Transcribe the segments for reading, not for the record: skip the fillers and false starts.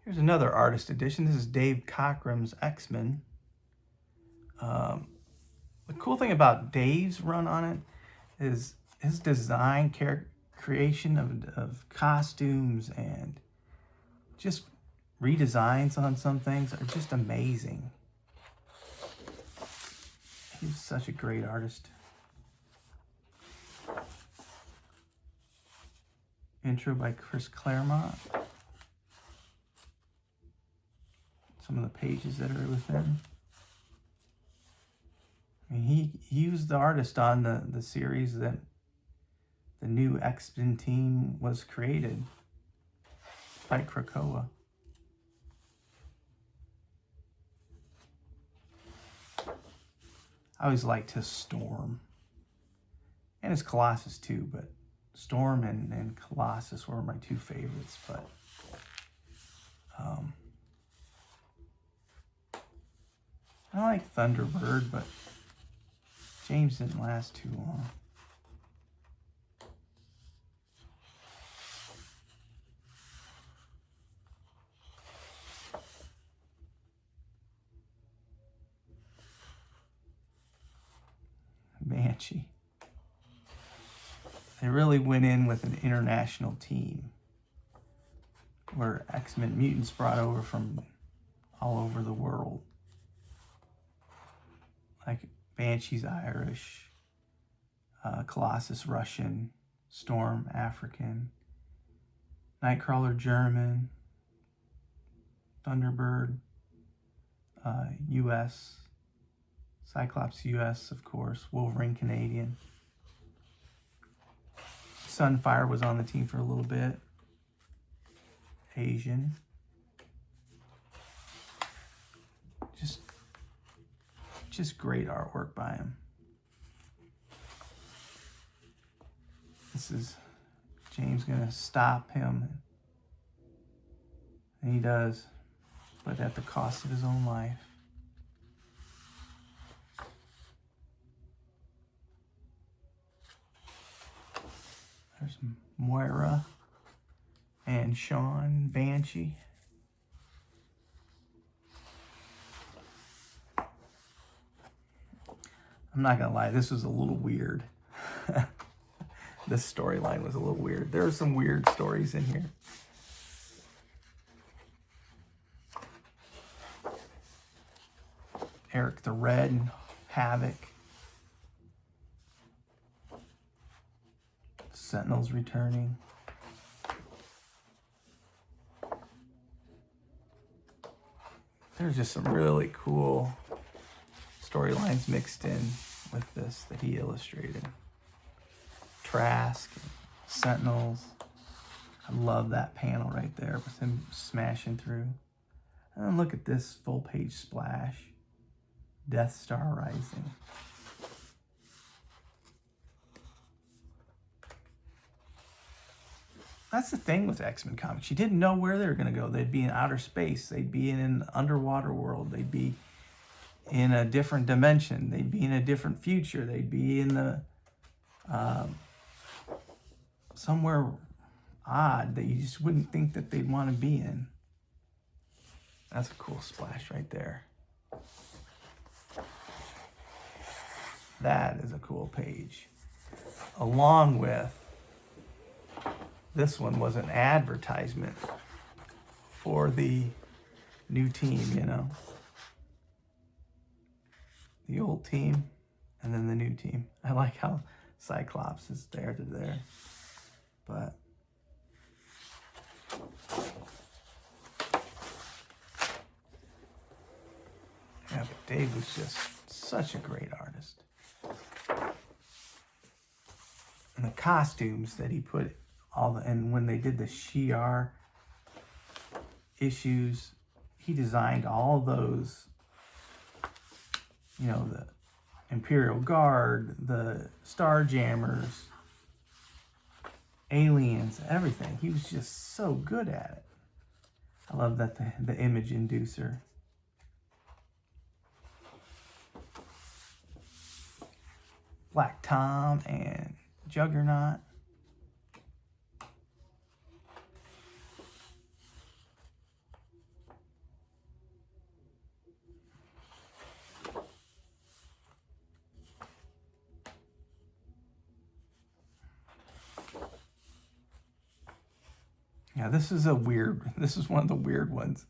Here's another artist edition. This is Dave Cockrum's X-Men. The cool thing about Dave's run on it is his design, creation of costumes and just redesigns on some things are just amazing. He's such a great artist. Intro by Chris Claremont. Some of the pages that are within. I mean, he was the artist on the series that the new X-Men team was created by Krakoa. I always liked his Storm. And his Colossus too, but Storm and Colossus were my two favorites. But I like Thunderbird, but James didn't last too long. Banshee. They really went in with an international team where X-Men mutants brought over from all over the world. Like Banshee's Irish, Colossus Russian, Storm African, Nightcrawler German, Thunderbird US, Cyclops US, of course, Wolverine Canadian. Sunfire was on the team for a little bit. Asian. Just great artwork by him. This is James gonna stop him. And he does, but at the cost of his own life. There's Moira and Sean Banshee. I'm not gonna lie, this was a little weird. This storyline was a little weird. There are some weird stories in here. Eric the Red and Havoc. Sentinels returning. There's just some really cool storylines mixed in with this that he illustrated. Trask, Sentinels. I love that panel right there with him smashing through. And then look at this full page splash. Death Star Rising. That's the thing with X-Men comics. You didn't know where they were going to go. They'd be in outer space. They'd be in an underwater world. They'd be in a different dimension. They'd be in a different future. They'd be in the somewhere odd that you just wouldn't think that they'd want to be in. That's a cool splash right there. That is a cool page. Along with, this one was an advertisement for the new team, you know. The old team and then the new team. I like how Cyclops is there to there. But yeah, but Dave was just such a great artist. And the costumes that he put and when they did the Shi'ar issues, he designed all those, you know, the Imperial Guard, the Starjammers, aliens, everything. He was just so good at it. I love that the image inducer. Black Tom and Juggernaut. Yeah, this is one of the weird ones.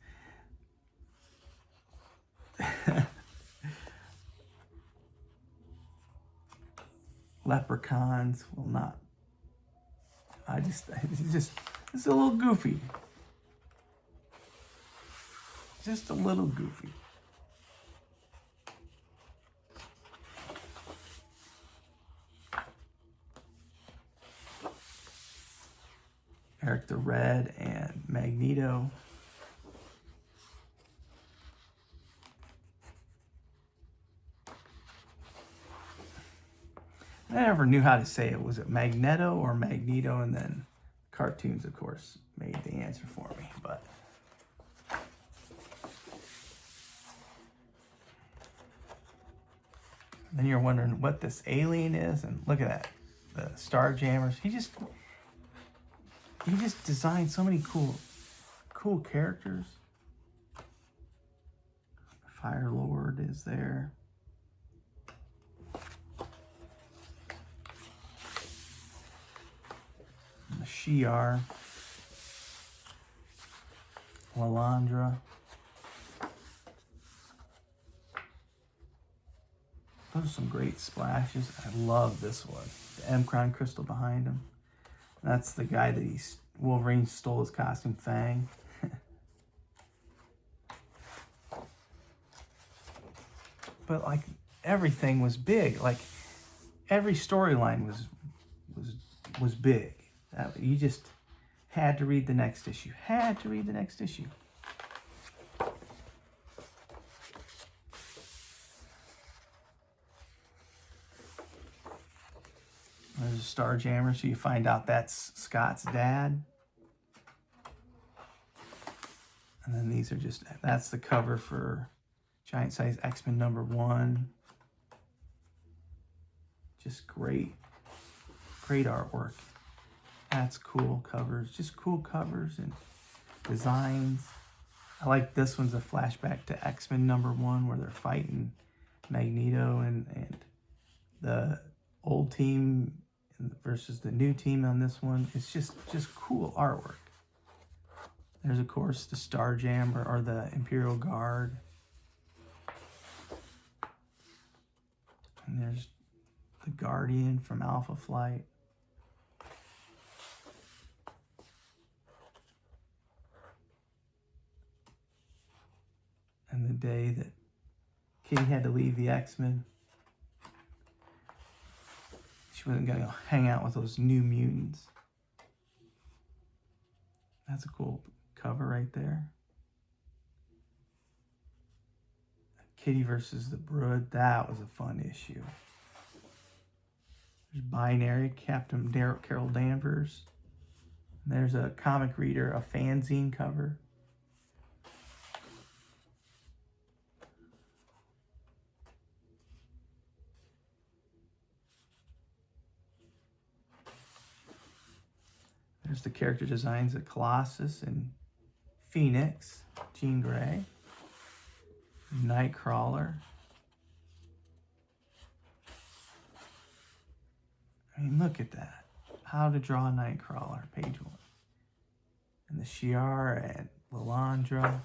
Leprechauns will not. It's a little goofy. Just a little goofy. Eric the Red and Magneto. I never knew how to say it. Was it Magneto or Magneto? And then cartoons, of course, made the answer for me. But then you're wondering what this alien is. And look at that. The Starjammers. He just designed so many cool characters. Fire Lord is there. And the Shi'ar. Lalandra. Those are some great splashes. I love this one. The M-Crown crystal behind him. That's the guy that Wolverine stole his costume, Fang. But like everything was big. Like every storyline was big. You just had to read the next issue. Had to read the next issue. There's a Starjammer, so you find out that's Scott's dad. And then these are that's the cover for Giant Size X-Men #1. Just great artwork. That's cool covers, just cool covers and designs. I like this one's a flashback to X-Men #1 where they're fighting Magneto and the old team versus the new team on this one. It's just cool artwork. There's, of course, the Starjammer or the Imperial Guard. And there's the Guardian from Alpha Flight. And the day that Kitty had to leave the X-Men. She wasn't going to go hang out with those New Mutants. That's a cool cover right there. Kitty versus the Brood. That was a fun issue. There's Binary, Captain Carol Danvers. And there's a comic reader, a fanzine cover. There's the character designs of Colossus and Phoenix, Jean Grey, Nightcrawler. I mean, look at that. How to draw a Nightcrawler, page 1. And the Shi'ar and Lalandra.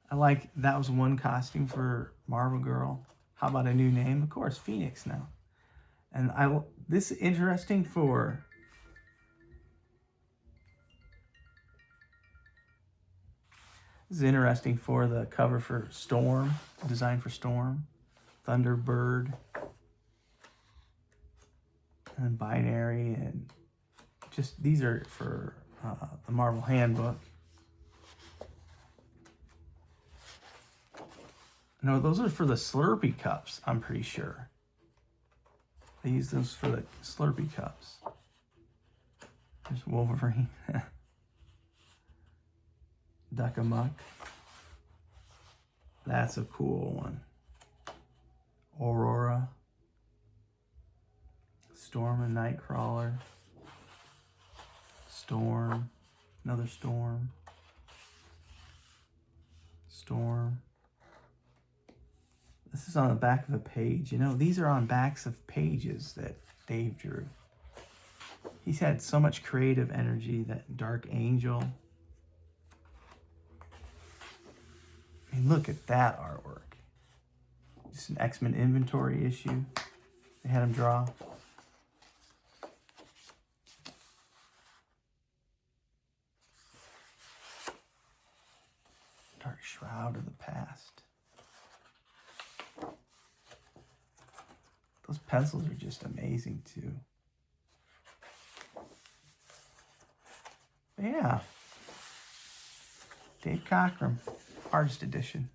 I like, that was one costume for Marvel Girl. How about a new name? Of course, Phoenix now. And this is interesting for... This is interesting for the cover for Storm, design for Storm, Thunderbird, and Binary, and just these are for the Marvel Handbook. No, those are for the Slurpee cups, I'm pretty sure. They use those for the Slurpee cups. There's Wolverine. Duck-a-Muck. That's a cool one. Aurora. Storm and Nightcrawler. Storm. Another Storm. Storm. This is on the back of a page. You know, these are on backs of pages that Dave drew. He's had so much creative energy, that Dark Angel. I mean, look at that artwork. Just an X-Men inventory issue they had him draw. Dark Shroud of the Past. Those pencils are just amazing too. But yeah, Dave Cockrum, Artist Edition.